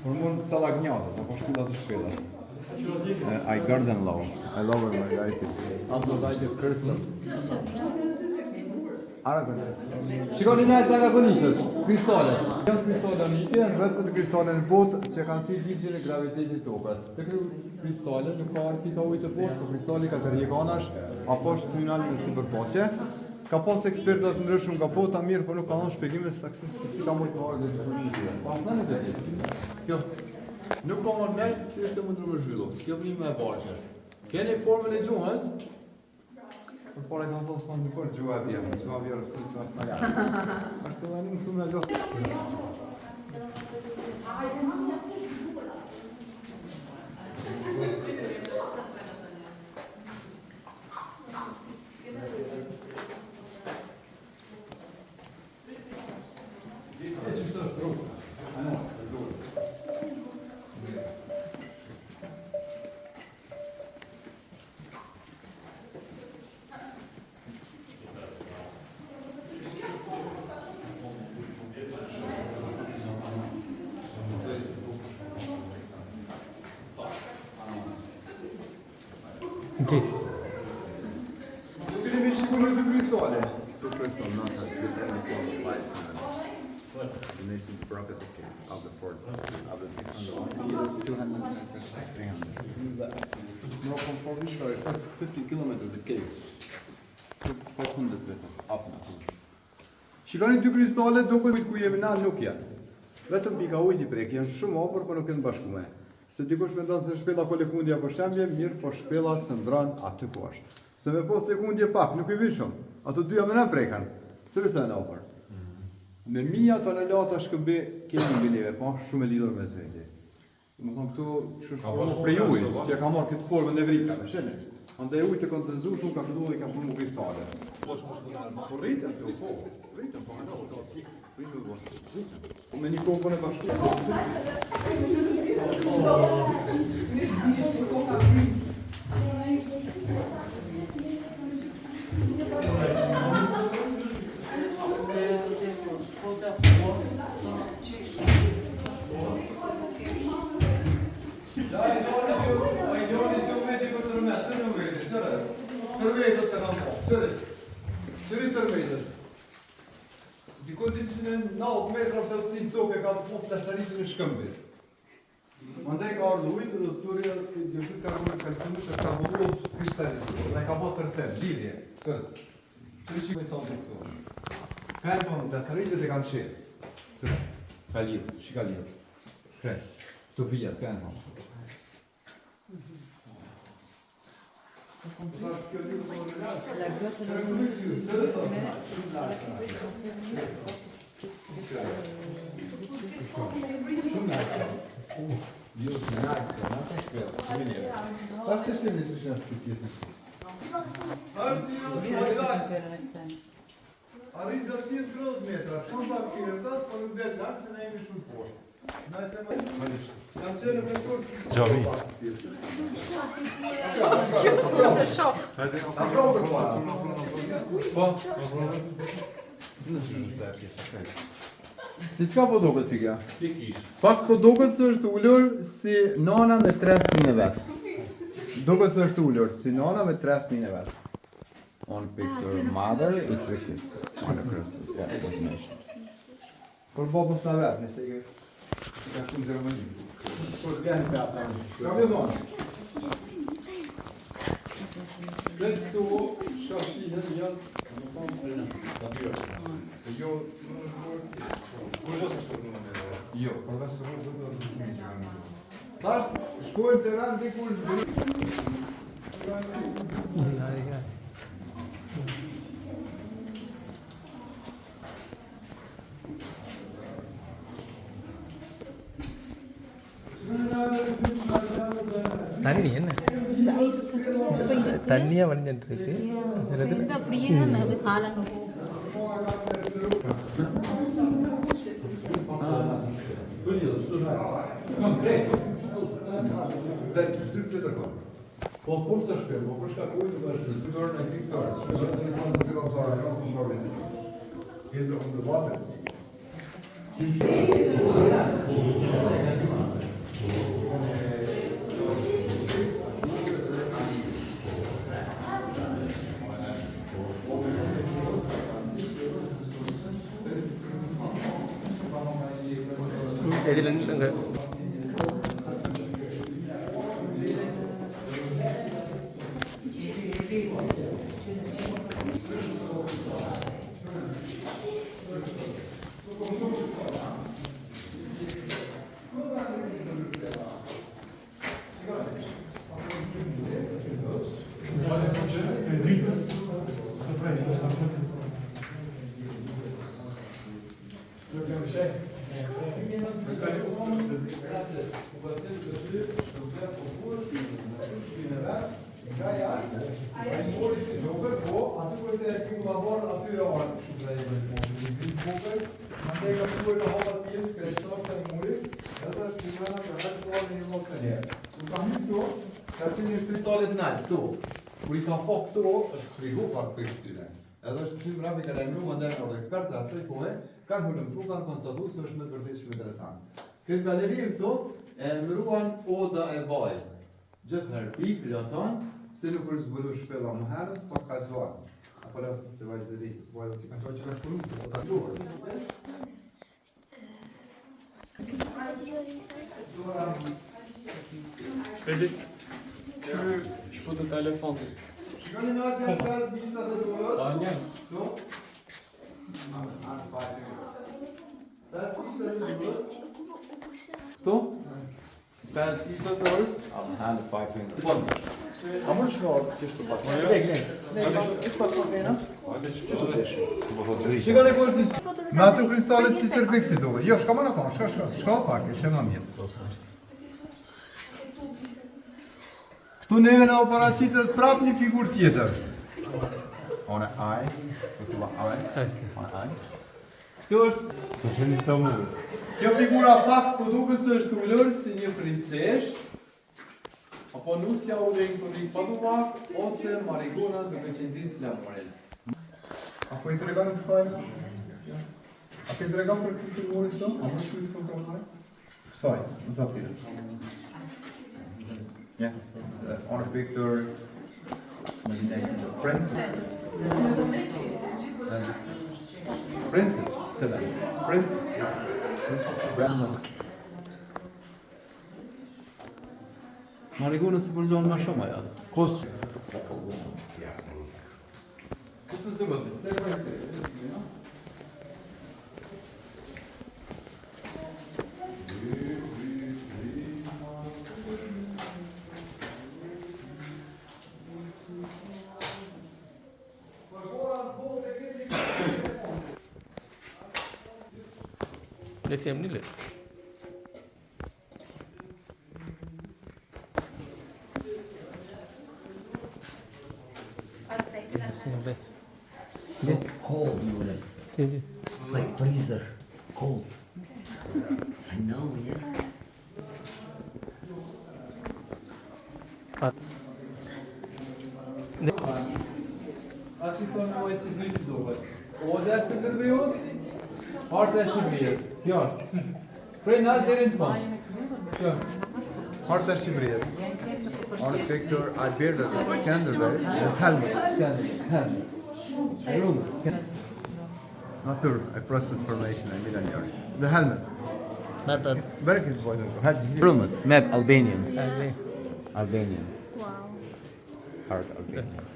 Por mund stallagnatet, apo shtylla të shpellat. I garden low. I love it, Margarita. Aphrodite crystal. Shikoni na zagadonitët, kristalet. Janë kristale unike, janë vetëm të kristale në botë që kanë thirrë ligjin e gravitetit të tokës. Të kristalet nuk ka arpita ujë të poshtë, por kristali ka të rjekanash apo shtrynal në sipërfaqe. Ka pas eksperta të ndryshëm nga bota mirë, por nuk ka dhënë shpjegime se si ka mujtë marrë dhe të përmijë. Pastaj nëse kjo nuk ka marrë nejtë si është të mundur me zhvillu. Kjo vënim me e bashkë. Keni formën e gjuhës? Për pare kanë thonë sonë nëpër gjuha e vjerë së të maljarë. Ashtë të dhe një mësume e gjosë. Okay. Nuk keni mi shikuar të kristale. Two crystal knuckles with any form of life donation to profit of the forces of the 200 no conformity 50 kilometers a cave 500 meters up now. Shikoni dy kristale duket ku jemi na nuk janë. Vetëm pika ujit i prek, janë shumë afër, por nuk janë bashkuar. Se dikush mendon se shpella kolekundja për shembull mirë, por shpella çndron aty ku është. Se me post lekundje pak, nuk i vjen shumë. Ato dyja më na prekan. Çfarë janë afër? Me mija tonelata shkëmbi kemi bileve, po shumë e lidhur me vetë. Domethënë këtu çështë prej ujit, që ka marrë këtë formën e vrikave, shënë. Andaj ujit të kondenzuar shumë ka filluar i ka formuar kristale. Po rritën këtu, po ano, rritën. Me një kompon e bashkuar. Dikondicione 9 metra fellësim toke ka të post lasaritën e shkëmbit. Mandej ka ardhur ujtë dhe turia dioxid karboni kalciumi që ka vulluar kristalizim. Dhe ka bërë tërthem, lidhje. Këtë. Që shikoj sa të këtu. Kalton lasaritët e kanë qenë. Këtë. Ka lidhë, shika lidhë. Këtë. Këtu vijat, kanë thonë. Arrin gjatësinë 30 metra, shumë pak kërtas, por nuk del lartë se ne jemi shumë poshtë. Na e them kam qenë me kurt. Gjami. Si s'ka po duket si kja? Pak po duket se është ullur si nana me 3 fëmijë e vet. Duket se është ullur si nana me 3 fëmijë e vet. On picture mother, it's the kids. On the crystals, yeah, combination. Por babos na vet, nëse i ka shumë zërëmënjim. Por vjen për ata. Ka vjedhon. Këtu shkashinën janë, në tonë në natyrë. Se jo, kur është ashtu në mënyrë? Jo, por vetë se do të shumë. Tash shkojmë te vend diku zgjë. தண்ணி என்ன தண்ணியா வடிஞ்சிட்டு இருக்கு அப்படியே தான் அது காலங்க Po post të shpem, po për shkakujt të është 2 orë në 6 orë. Shpem të njësë në 0 orë, në kontrolizit. Jezë në water. ഇതിലുണ്ട് Kristallet nalt këtu. Kur I ka po këtu, është frigu pak për këtyre. Edhe është kështu mbrapa ka lajmëruar mandej nga ekspertë asaj kohe, kanë hulumtuar, kanë konstatuar se është me vërtet shumë interesant. Këtë galeri këtu e emëruan Oda e Vajit. Gjithherë pikë aton, se nuk është zbuluar shpella më herët, po ka zuar. Apo la të vajzërisë, vajzat që kanë qenë në kulum, se po ta duar. Pedi, shpo të telefonit. Shikoni në atë 5 vishta të duarës. Pa një. Këtu. Këtu? 5 vishta të duarës. I'm hand 5 fingers. Po. A mund shkruar si është pak. Shikoni kur ti. Me ato kristalet si cerviksi duke. Jo, shka më në tonë, shka pak, e që më mirë. Këtu neve në operacitet prap një figur tjetër. On an eye. Ose ma eye. On an eye. Këtu është... Kjo figura fakt po duket se është ullër si një princesh, apo nusja ullën këri paduak, ose marigona duke që ndis flamurin. Apo I të regon kësaj? Apo I të regon për këtë figurin këto? A më shkujtë për të mëre? Kësaj, në zapirës. Yeah. On a picture, imagination of princess. And this princess, Selam. Princess. Marigona se përzon ma shumë aja. Kos. Këtë se vëtë, së të kërë Let's see, nile. So cold, Jonas. Like freezer. Cold. I know, yeah. Ati thonë në ojë si vrisë duhet. Oda është të ndërbejot, harta e Shqipërisë. Kjo është. Prej në altë deri në fund. Kjo. Harta e Shqipërisë. On a picture, I bearded Skanderberg with helmet. Helmet. Natur, a process formation in million years. The helmet. Map. Very good voice. Rumet, map Albanian. Albania. Albanian. Wow. Hard Albanian.